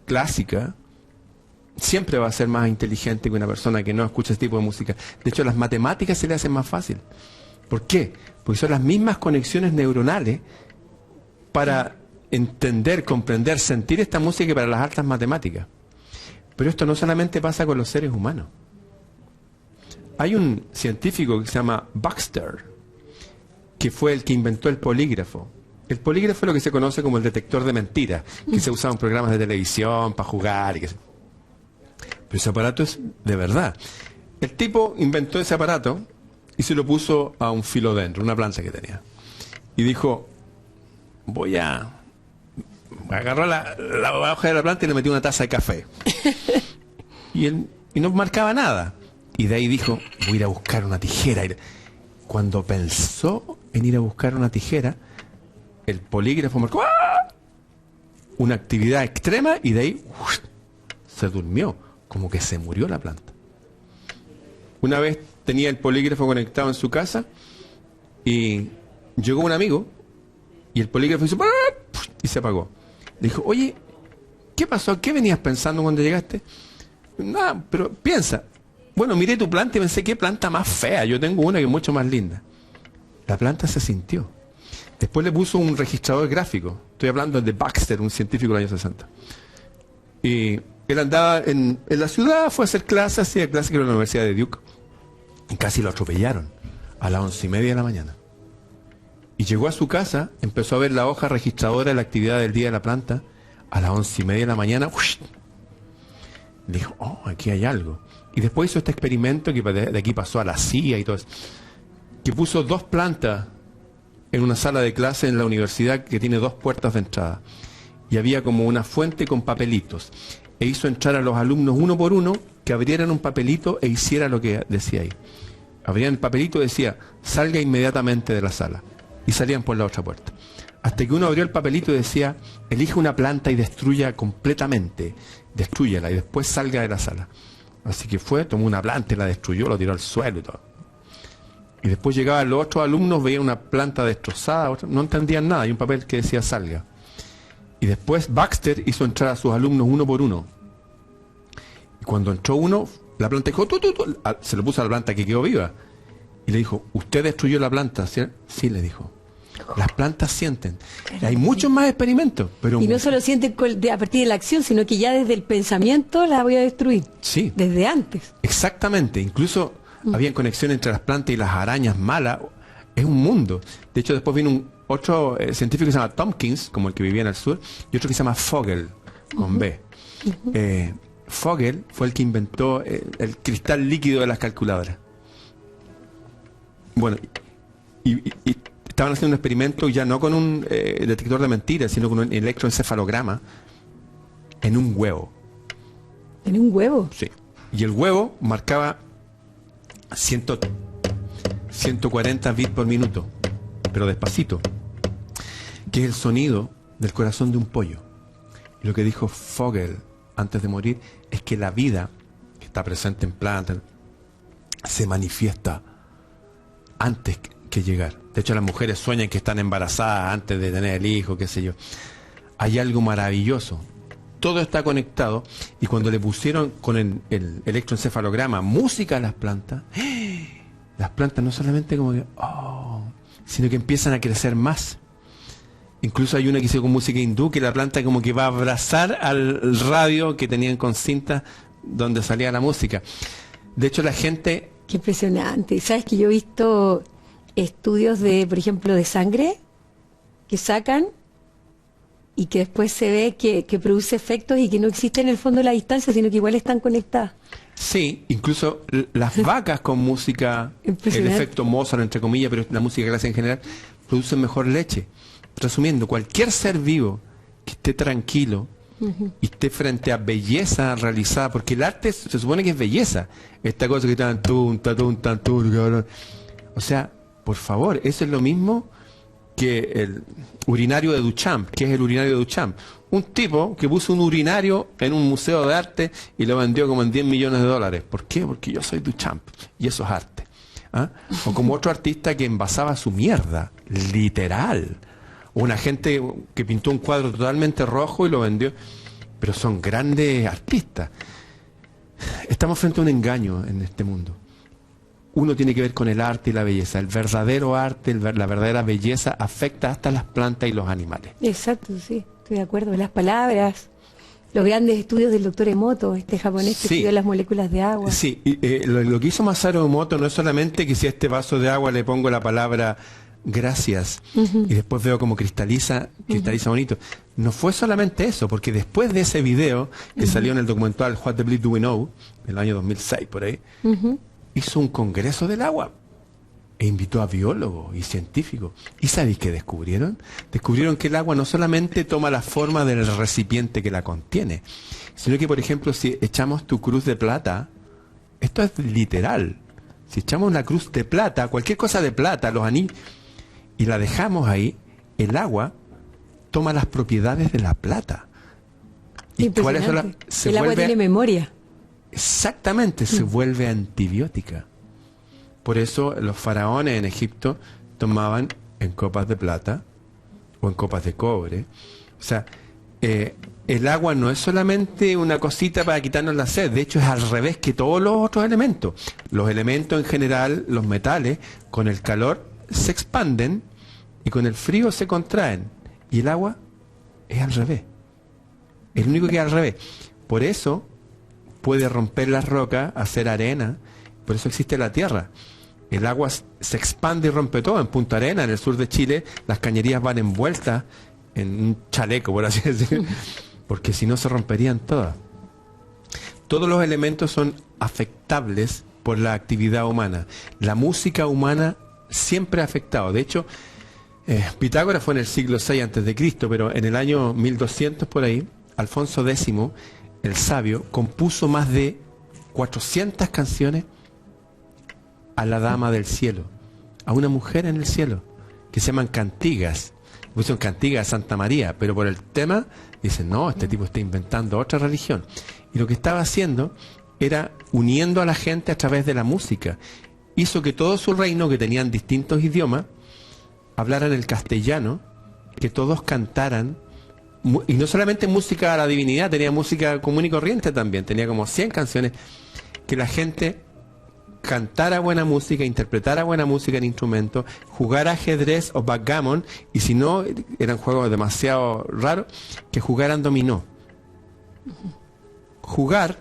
clásica siempre va a ser más inteligente que una persona que no escucha ese tipo de música. De hecho, las matemáticas se le hacen más fácil. ¿Por qué? Porque son las mismas conexiones neuronales para entender, comprender, sentir esta música que para las altas matemáticas. Pero esto no solamente pasa con los seres humanos. Hay un científico que se llama Baxter, que fue el que inventó el polígrafo. El polígrafo es lo que se conoce como el detector de mentiras, que se usaba en programas de televisión para jugar y qué sé. Pero ese aparato es de verdad. El tipo inventó ese aparato y se lo puso a un filodendro, una planta que tenía. Y dijo, voy a agarrar la hoja de la planta y le metí una taza de café. Y no marcaba nada. Y de ahí dijo, voy a ir a buscar una tijera. Cuando pensó en ir a buscar una tijera, el polígrafo marcó una actividad extrema y de ahí se durmió, como que se murió la planta. Una vez tenía el polígrafo conectado en su casa y llegó un amigo y el polígrafo hizo y se apagó. Le dijo, oye, ¿qué pasó? ¿Qué venías pensando cuando llegaste? Nada, pero piensa. Bueno, miré tu planta y pensé, qué planta más fea. Yo tengo una que es mucho más linda. La planta se sintió. Después le puso un registrador gráfico. Estoy hablando de Baxter, un científico de los años 60. Y él andaba en la ciudad, fue a hacer clases, hacía clases en la Universidad de Duke. Y casi lo atropellaron a las 11:30 de la mañana. Y llegó a su casa, empezó a ver la hoja registradora de la actividad del día de la planta. A las 11:30 de la mañana, dijo, oh, aquí hay algo. Y después hizo este experimento que de aquí pasó a la CIA y todo eso, que puso 2 plantas en una sala de clase en la universidad que tiene 2 puertas de entrada. Y había como una fuente con papelitos. E hizo entrar a los alumnos uno por uno que abrieran un papelito e hiciera lo que decía ahí. Abrían el papelito y decía, salga inmediatamente de la sala. Y salían por la otra puerta. Hasta que uno abrió el papelito y decía, elige una planta y destruya completamente. Destrúyela y después salga de la sala. Así que fue, tomó una planta y la destruyó, lo tiró al suelo y todo. Y después llegaban los otros alumnos, veían una planta destrozada, no entendían nada, y un papel que decía salga. Y después Baxter hizo entrar a sus alumnos uno por uno. Y cuando entró uno, la planta dijo, se lo puso a la planta que quedó viva. Y le dijo, ¿usted destruyó la planta? Sí, le dijo. Las plantas sienten. Hay muchos más experimentos. Pero y no solo sienten a partir de la acción, sino que ya desde el pensamiento la voy a destruir. Sí. Desde antes. Exactamente. Incluso había conexión entre las plantas y las arañas malas. Es un mundo. De hecho, después vino otro científico que se llama Tompkins, como el que vivía en el sur, y otro que se llama Fogel, con B. Fogel fue el que inventó el cristal líquido de las calculadoras. Bueno, y estaban haciendo un experimento ya no con un detector de mentiras, sino con un electroencefalograma en un huevo. ¿En un huevo? Sí. Y el huevo marcaba 140 bits por minuto, pero despacito, que es el sonido del corazón de un pollo. Y lo que dijo Fogel antes de morir es que la vida que está presente en plantas se manifiesta antes que llegar. De hecho, las mujeres sueñan que están embarazadas antes de tener el hijo, qué sé yo. Hay algo maravilloso. Todo está conectado, y cuando le pusieron con el electroencefalograma música a las plantas no solamente como que sino que empiezan a crecer más. Incluso hay una que hizo con música hindú, que la planta como que va a abrazar al radio que tenían con cinta donde salía la música. De hecho, la gente... Qué impresionante. ¿Sabes que yo he visto estudios de, por ejemplo, de sangre que sacan y que después se ve que produce efectos y que no existe en el fondo la distancia, sino que igual están conectadas? Sí, incluso las vacas con música, el Impresionante. efecto Mozart, entre comillas, pero la música clásica en general, producen mejor leche. Resumiendo, cualquier ser vivo que esté tranquilo y esté frente a belleza realizada, porque el arte se supone que es belleza. Esta cosa que tan tun, cabrón. O sea, por favor, eso es lo mismo que el urinario de Duchamp. ¿Qué es el urinario de Duchamp? Un tipo que puso un urinario en un museo de arte y lo vendió como en 10 millones de dólares. ¿Por qué? Porque yo soy Duchamp y eso es arte. ¿Ah? O como otro artista que envasaba su mierda, literal. O una gente que pintó un cuadro totalmente rojo y lo vendió. Pero son grandes artistas. Estamos frente a un engaño en este mundo. Uno tiene que ver con el arte y la belleza. El verdadero arte, la verdadera belleza afecta hasta las plantas y los animales. Exacto, sí, estoy de acuerdo. Las palabras, los grandes estudios del doctor Emoto, este japonés que Sí. estudió las moléculas de agua. Sí, lo que hizo Masaru Emoto no es solamente que si a este vaso de agua le pongo la palabra gracias y después veo cómo cristaliza bonito. No fue solamente eso, porque después de ese video que salió en el documental What the Bleed Do We Know, del año 2006 por ahí, hizo un congreso del agua e invitó a biólogos y científicos. ¿Y sabéis qué descubrieron? Descubrieron que el agua no solamente toma la forma del recipiente que la contiene, sino que, por ejemplo, si echamos tu cruz de plata, esto es literal. Si echamos una cruz de plata, cualquier cosa de plata, los anillos, y la dejamos ahí, el agua toma las propiedades de la plata. ¿Y cuáles son las? Impresionante. El agua tiene memoria. Exactamente, se vuelve antibiótica. Por eso los faraones en Egipto tomaban en copas de plata o en copas de cobre. O sea, el agua no es solamente una cosita para quitarnos la sed, de hecho es al revés que todos los otros elementos. Los elementos en general, los metales, con el calor se expanden y con el frío se contraen. Y el agua es al revés. Es lo único que es al revés. Por eso puede romper las rocas, hacer arena, por eso existe la tierra. El agua se expande y rompe todo. En Punta Arenas, en el sur de Chile, las cañerías van envueltas en un chaleco, por así decirlo, porque si no se romperían todas. Todos los elementos son afectables por la actividad humana. La música humana siempre ha afectado. De hecho, Pitágoras fue en el siglo VI a.C., pero en el año 1200 por ahí, Alfonso X, el sabio, compuso más de 400 canciones a la dama del cielo, a una mujer en el cielo, que se llaman cantigas. Pusieron cantigas a Santa María, pero por el tema dicen, no, este tipo está inventando otra religión. Y lo que estaba haciendo era uniendo a la gente a través de la música. Hizo que todo su reino, que tenían distintos idiomas, hablaran el castellano, que todos cantaran, y no solamente música a la divinidad, tenía música común y corriente también, tenía como 100 canciones, que la gente cantara buena música, interpretara buena música en instrumentos, jugara ajedrez o backgammon, y si no, eran juegos demasiado raros, que jugaran dominó. Jugar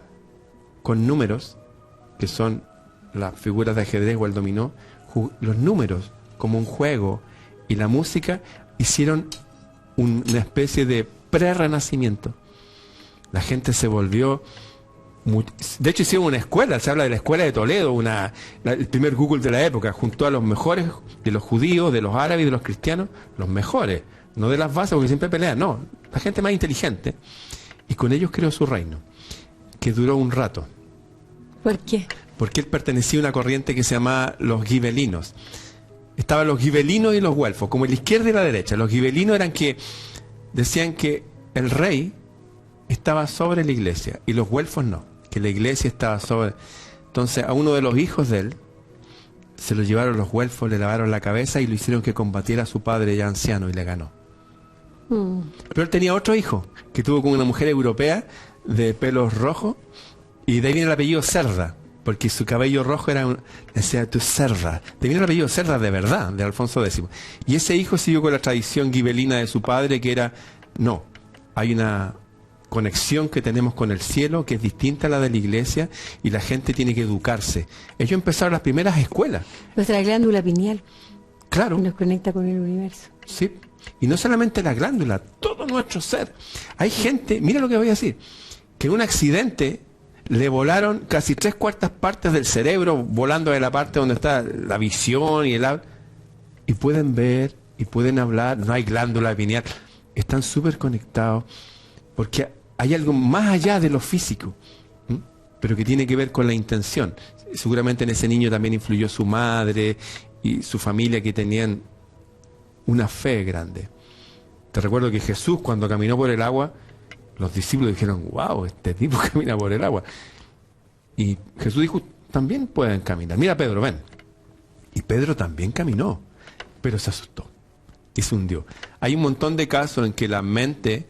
con números, que son las figuras de ajedrez o el dominó, los números como un juego y la música hicieron una especie de pre-renacimiento. La gente se volvió... De hecho hicieron una escuela, se habla de la escuela de Toledo, el primer Google de la época, juntó a los mejores de los judíos, de los árabes y de los cristianos, los mejores, no de las bases porque siempre pelean, no, la gente más inteligente, y con ellos creó su reino, que duró un rato. ¿Por qué? Porque él pertenecía a una corriente que se llamaba los gibelinos. Estaban los gibelinos y los güelfos, como la izquierda y la derecha. Los gibelinos eran que decían que el rey estaba sobre la iglesia y los güelfos no, que la iglesia estaba sobre. Entonces a uno de los hijos de él se lo llevaron los güelfos, le lavaron la cabeza y lo hicieron que combatiera a su padre ya anciano y le ganó. Pero él tenía otro hijo que tuvo con una mujer europea de pelos rojos y de ahí viene el apellido Cerda, porque su cabello rojo era decía tu Cerda, de viene el apellido Cerda de verdad, de Alfonso X. Y ese hijo siguió con la tradición gibelina de su padre, que era, no, hay una conexión que tenemos con el cielo que es distinta a la de la iglesia y la gente tiene que educarse. Ellos empezaron las primeras escuelas. Nuestra glándula pineal. Claro. Nos conecta con el universo. Sí. Y no solamente la glándula, todo nuestro ser. Hay gente, mira lo que voy a decir, que en un accidente le volaron casi 3/4 del cerebro, volando de la parte donde está la visión y el habla, y pueden ver y pueden hablar, no hay glándula pineal, están súper conectados, porque hay algo más allá de lo físico, ¿m? Pero que tiene que ver con la intención. Seguramente en ese niño también influyó su madre y su familia, que tenían una fe grande. Te recuerdo que Jesús, cuando caminó por el agua, los discípulos dijeron, wow, este tipo camina por el agua. Y Jesús dijo, también pueden caminar. Mira, Pedro, ven. Y Pedro también caminó, pero se asustó y se hundió. Hay un montón de casos en que la mente,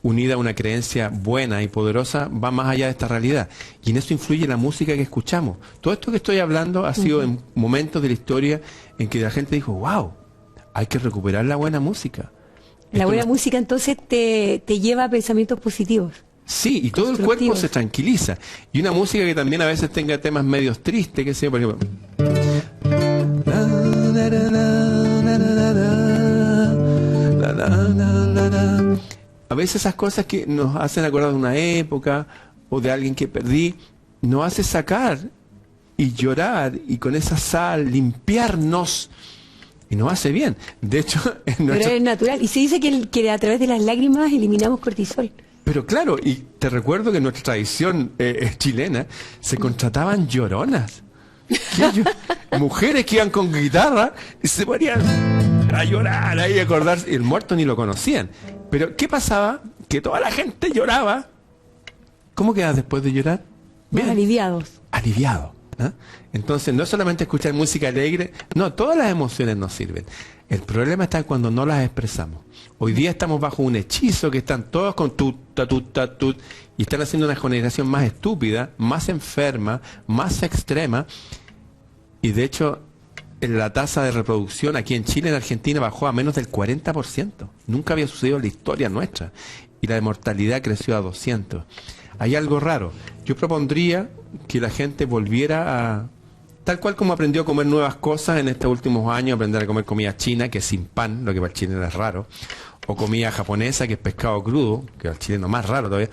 unida a una creencia buena y poderosa, va más allá de esta realidad. Y en eso influye la música que escuchamos. Todo esto que estoy hablando ha sido en momentos de la historia en que la gente dijo, wow, hay que recuperar la buena música. La buena música entonces te lleva a pensamientos positivos. Sí, y todo el cuerpo se tranquiliza. Y una música que también a veces tenga temas medios tristes, que sea, por ejemplo... A veces esas cosas que nos hacen acordar de una época o de alguien que perdí, nos hace sacar y llorar y con esa sal limpiarnos y nos hace bien. De hecho, pero es natural. Y se dice que a través de las lágrimas eliminamos cortisol. Pero claro, y te recuerdo que en nuestra tradición chilena se contrataban lloronas. Mujeres que iban con guitarra y se ponían a llorar, ahí a acordarse, y el muerto ni lo conocían. Pero ¿qué pasaba? Que toda la gente lloraba. ¿Cómo quedas después de llorar? Bien. Aliviados. Aliviado. ¿Eh? Entonces no es solamente escuchar música alegre, no, todas las emociones nos sirven. El problema está cuando no las expresamos. Hoy día estamos bajo un hechizo que están todos con tut, y están haciendo una generación más estúpida, más enferma, más extrema, y de hecho la tasa de reproducción aquí en Chile, en Argentina, bajó a menos del 40%. Nunca había sucedido en la historia nuestra. Y la de mortalidad creció a 200. Hay algo raro. Yo propondría que la gente volviera a... Tal cual como aprendió a comer nuevas cosas en estos últimos años, aprender a comer comida china, que es sin pan, lo que para el chileno es raro, o comida japonesa, que es pescado crudo, que para el chileno más raro todavía.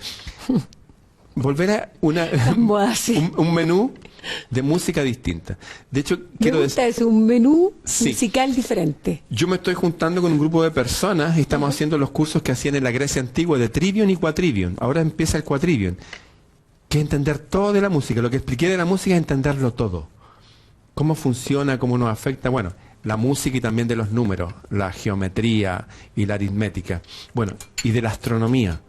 Volver a un menú de música distinta. De hecho, quiero decir, es un menú musical diferente. Yo me estoy juntando con un grupo de personas y estamos haciendo los cursos que hacían en la Grecia antigua de trivium y quatrivium. Ahora empieza el quatrivium, que es entender todo de la música. Lo que expliqué de la música es entenderlo todo. Cómo funciona, cómo nos afecta, bueno, la música y también de los números, la geometría y la aritmética. Bueno, y de la astronomía.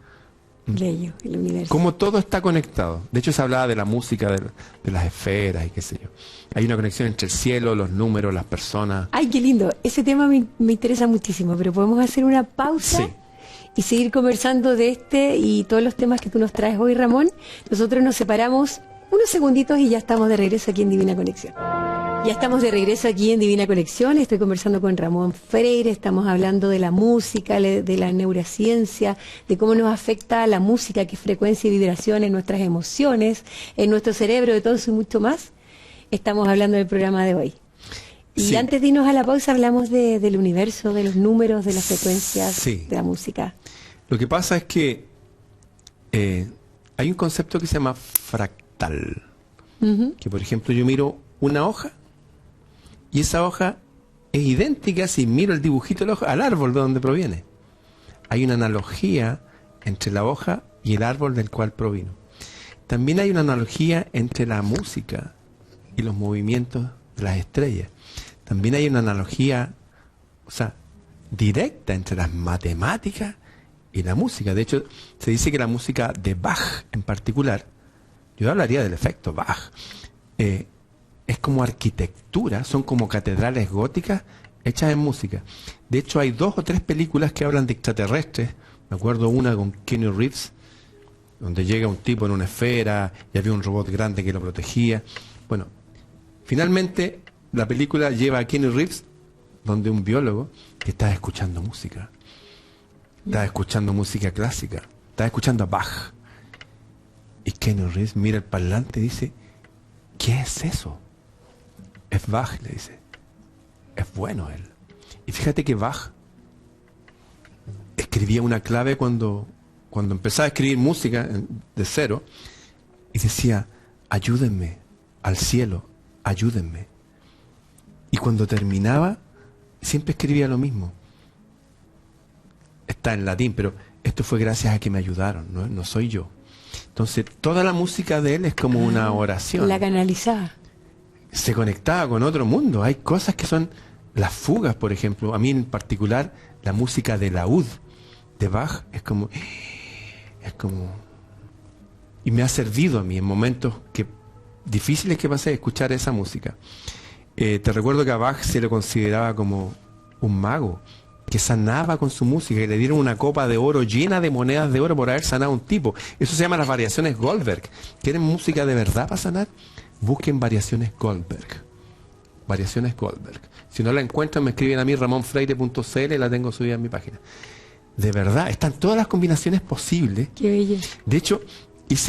Bello, el universo. Cómo todo está conectado. De hecho, se hablaba de la música, de las esferas y qué sé yo. Hay una conexión entre el cielo, los números, las personas. Ay, qué lindo. Ese tema me interesa muchísimo, pero podemos hacer una pausa y seguir conversando de este y todos los temas que tú nos traes hoy, Ramón. Nosotros nos separamos unos segunditos y ya estamos de regreso aquí en Divina Conexión. Ya estamos de regreso aquí en Divina Conexión. Estoy conversando con Ramón Freire. Estamos hablando de la música, de la neurociencia, de cómo nos afecta la música, qué frecuencia y vibración en nuestras emociones, en nuestro cerebro, de todo eso y mucho más. Estamos hablando del programa de hoy. Y antes de irnos a la pausa hablamos del universo, de los números, de las frecuencias de la música. Lo que pasa es que hay un concepto que se llama fractal. Que por ejemplo yo miro una hoja y esa hoja es idéntica si miro el dibujito del hoja al árbol de donde proviene. Hay una analogía entre la hoja y el árbol del cual provino. También hay una analogía entre la música y los movimientos de las estrellas. También hay una analogía, directa entre las matemáticas y la música. De hecho, se dice que la música de Bach en particular, yo hablaría del efecto Bach, es como arquitectura, son como catedrales góticas hechas en música. De hecho, hay 2 o 3 películas que hablan de extraterrestres. Me acuerdo una con Keanu Reeves, donde llega un tipo en una esfera y había un robot grande que lo protegía. Bueno, finalmente la película lleva a Keanu Reeves donde un biólogo que está escuchando música. Está escuchando música clásica. Está escuchando a Bach. Y Keanu Reeves mira el parlante y dice, ¿qué es eso? Es Bach, le dice. Es bueno él. Y fíjate que Bach escribía una clave cuando empezaba a escribir música de cero, y decía, ayúdenme, al cielo, ayúdenme. Y cuando terminaba, siempre escribía lo mismo. Está en latín, pero esto fue gracias a que me ayudaron, no soy yo. Entonces, toda la música de él es como una oración. La canalizaba. Se conectaba con otro mundo. Hay cosas que son las fugas, por ejemplo. A mí en particular, la música de laúd de Bach es como... Y me ha servido a mí en momentos difíciles que pasé escuchar esa música. Te recuerdo que a Bach se le consideraba como un mago, que sanaba con su música, y le dieron una copa de oro llena de monedas de oro por haber sanado a un tipo. Eso se llama las variaciones Goldberg. ¿Quieren música de verdad para sanar? Busquen variaciones Goldberg. Variaciones Goldberg. Si no la encuentran, me escriben a mí, ramonfreire.cl, la tengo subida en mi página. De verdad, están todas las combinaciones posibles. Qué bello. De hecho,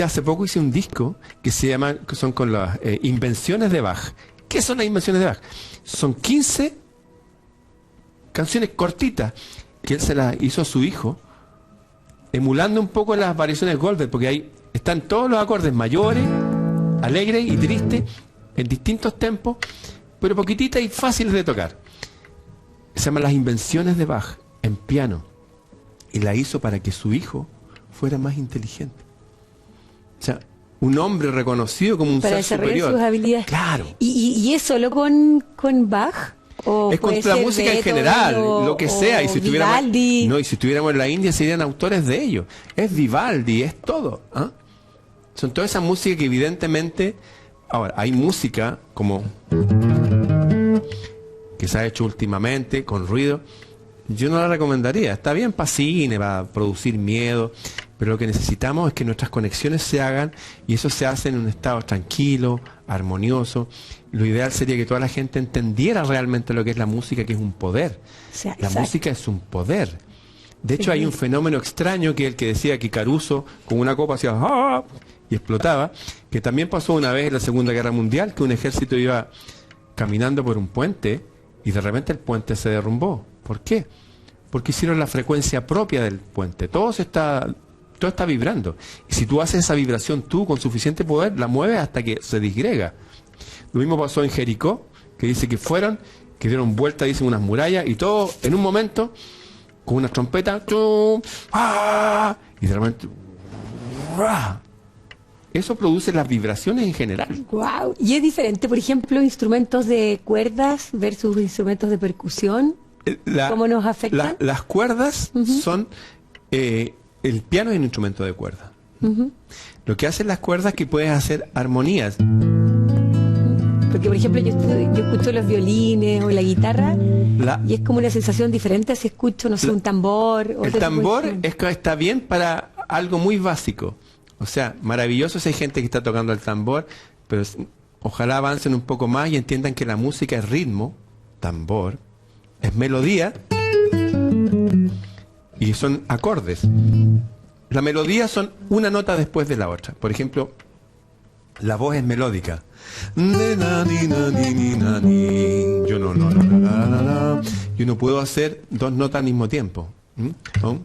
hace poco hice un disco que son con las invenciones de Bach. ¿Qué son las invenciones de Bach? Son 15 canciones cortitas que él se las hizo a su hijo, emulando un poco las variaciones Goldberg, porque ahí están todos los acordes mayores, alegres y tristes, en distintos tempos, pero poquititas y fáciles de tocar. Se llaman las invenciones de Bach en piano, y la hizo para que su hijo fuera más inteligente. O sea, un hombre reconocido como un ser superior. Para desarrollar sus habilidades. Claro. ¿Y es solo con Bach? ¿O es contra la música en general, lo que sea. Y si estuviéramos en la India serían autores de ello. Es Vivaldi, es todo. ¿Ah? Son toda esa música que evidentemente... Ahora, hay música como que se ha hecho últimamente con ruido. Yo no la recomendaría. Está bien para cine, para producir miedo, pero lo que necesitamos es que nuestras conexiones se hagan, y eso se hace en un estado tranquilo, armonioso. Lo ideal sería que toda la gente entendiera realmente lo que es la música, que es un poder. Sí, la música es un poder. De hecho, hay un fenómeno extraño, que es el que decía que Caruso con una copa hacía ¡ah! Y explotaba, que también pasó una vez en la Segunda Guerra Mundial, que un ejército iba caminando por un puente y de repente el puente se derrumbó. ¿Por qué? Porque hicieron la frecuencia propia del puente. Todo está vibrando. Y si tú haces esa vibración tú con suficiente poder, la mueves hasta que se disgrega. Lo mismo pasó en Jericó, que dice que que dieron vuelta, dicen, unas murallas, y todo en un momento, con unas trompetas, y de repente, eso produce las vibraciones en general. Wow. ¿Y es diferente, por ejemplo, instrumentos de cuerdas versus instrumentos de percusión? ¿Cómo nos afectan? Las cuerdas son... el piano es un instrumento de cuerda. Lo que hacen las cuerdas es que puedes hacer armonías. Porque, por ejemplo, yo escucho los violines o la guitarra y es como una sensación diferente si escucho, no sé, un tambor. El tambor está bien para algo muy básico. O sea, maravilloso si hay gente que está tocando el tambor, pero ojalá avancen un poco más y entiendan que la música es ritmo, tambor, es melodía y son acordes. La melodía son una nota después de la otra. Por ejemplo, la voz es melódica. Yo no puedo hacer dos notas al mismo tiempo. No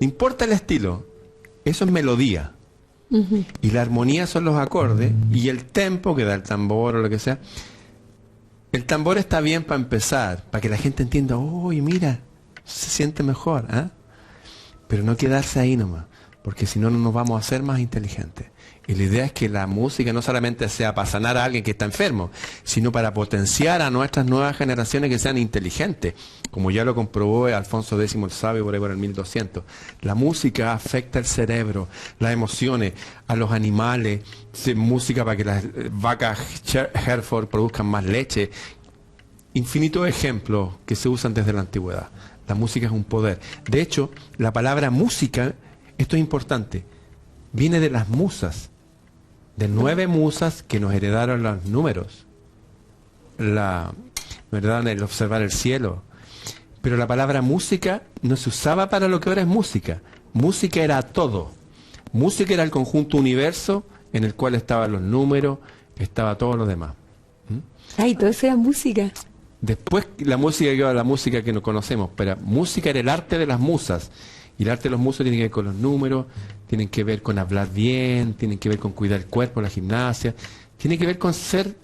importa el estilo, eso es melodía. Y la armonía son los acordes y el tempo que da el tambor o lo que sea. El tambor está bien para empezar, para que la gente entienda, uy, mira, se siente mejor, ¿eh? Pero no quedarse ahí nomás, porque si no, no nos vamos a hacer más inteligentes. Y la idea es que la música no solamente sea para sanar a alguien que está enfermo, sino para potenciar a nuestras nuevas generaciones que sean inteligentes, como ya lo comprobó Alfonso X el Sabio por ahí por el 1200. La música afecta el cerebro, las emociones, a los animales, música para que las vacas Hereford produzcan más leche. Infinitos ejemplos que se usan desde la antigüedad. La música es un poder. De hecho, la palabra música, esto es importante, viene de las musas, de 9 musas que nos heredaron los números, nos heredaron el observar el cielo. Pero la palabra música no se usaba para lo que ahora es música. Música era todo. Música era el conjunto universo en el cual estaban los números, estaba todo lo demás. Ay, todo eso era música. Después la música quedó la música que no conocemos, pero música era el arte de las musas. Y el arte de los músicos tiene que ver con los números, tienen que ver con hablar bien, tienen que ver con cuidar el cuerpo, la gimnasia, tiene que ver con ser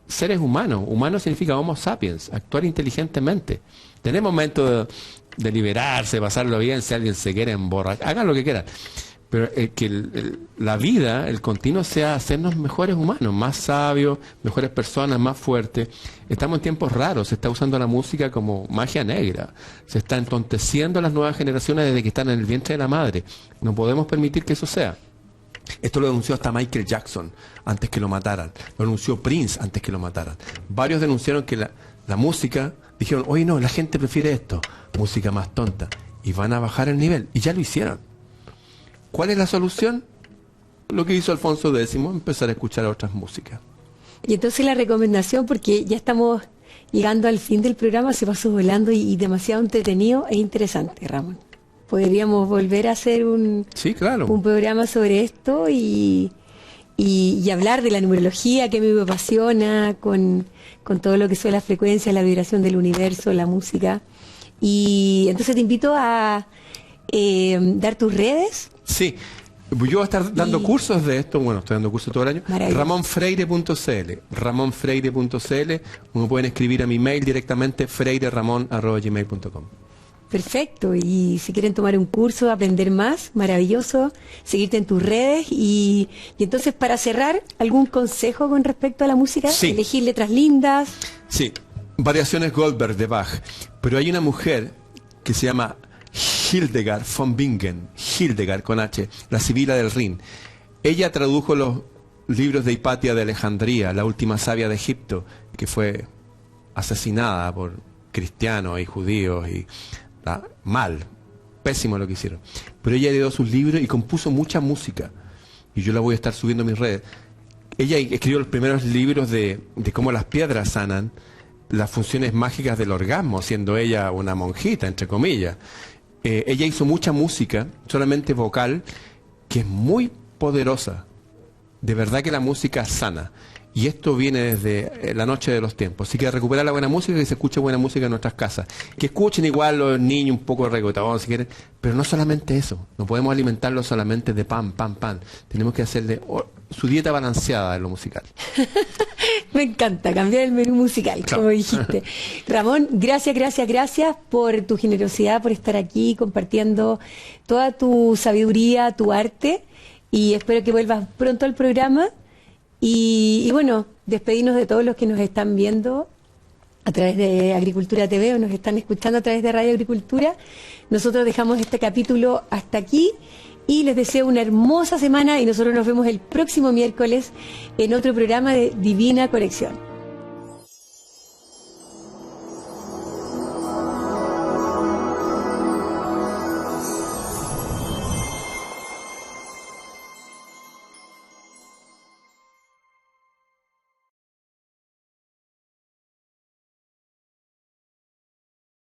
seres humanos. Humano significa homo sapiens, actuar inteligentemente. Tenemos momentos de liberarse, de pasarlo bien, si alguien se quiere emborrachar, hagan lo que quieran. Pero la vida, el continuo sea hacernos mejores humanos, más sabios, mejores personas, más fuertes. Estamos en tiempos raros, se está usando la música como magia negra. Se está entonteciendo a las nuevas generaciones desde que están en el vientre de la madre. No podemos permitir que eso sea. Esto lo denunció hasta Michael Jackson antes que lo mataran. Lo denunció Prince antes que lo mataran. Varios denunciaron que la música, dijeron, oye no, la gente prefiere esto, música más tonta. Y van a bajar el nivel. Y ya lo hicieron. ¿Cuál es la solución? Lo que hizo Alfonso X, empezar a escuchar otras músicas. Y entonces la recomendación, porque ya estamos llegando al fin del programa, se pasó volando y demasiado entretenido e interesante, Ramón. Podríamos volver a hacer sí, claro, un programa sobre esto y hablar de la numerología que a mí me apasiona, con todo lo que son las frecuencias, la vibración del universo, la música. Y entonces te invito a dar tus redes. Sí, yo voy a estar dando cursos de esto, bueno, estoy dando cursos todo el año. ramonfreire.cl, uno pueden escribir a mi mail directamente, freireramon@gmail.com. Perfecto, y si quieren tomar un curso, aprender más, maravilloso, seguirte en tus redes y entonces para cerrar, ¿algún consejo con respecto a la música? Sí. Elegir letras lindas. Sí, variaciones Goldberg de Bach, pero hay una mujer que se llama Hildegard von Bingen, Hildegard con H, la Sibila del Rin. Ella tradujo los libros de Hipatia de Alejandría, la última sabia de Egipto, que fue asesinada por cristianos y judíos y mal, pésimo lo que hicieron. Pero ella heredó sus libros y compuso mucha música. Y yo la voy a estar subiendo a mis redes. Ella escribió los primeros libros de cómo las piedras sanan las funciones mágicas del orgasmo, siendo ella una monjita, entre comillas. Ella hizo mucha música, solamente vocal, que es muy poderosa. De verdad que la música sana. Y esto viene desde la noche de los tiempos. Así que recuperar la buena música, que se escuche buena música en nuestras casas. Que escuchen igual los niños un poco reggaetón, si quieren. Pero no solamente eso. No podemos alimentarlos solamente de pan. Tenemos que hacerle su dieta balanceada en lo musical. Me encanta cambiar el menú musical, Claro. como dijiste. Ramón, gracias por tu generosidad, por estar aquí compartiendo toda tu sabiduría, tu arte. Y espero que vuelvas pronto al programa. Y bueno, despedirnos de todos los que nos están viendo a través de Agricultura TV o nos están escuchando a través de Radio Agricultura. Nosotros dejamos este capítulo hasta aquí y les deseo una hermosa semana y nosotros nos vemos el próximo miércoles en otro programa de Divina Conexión.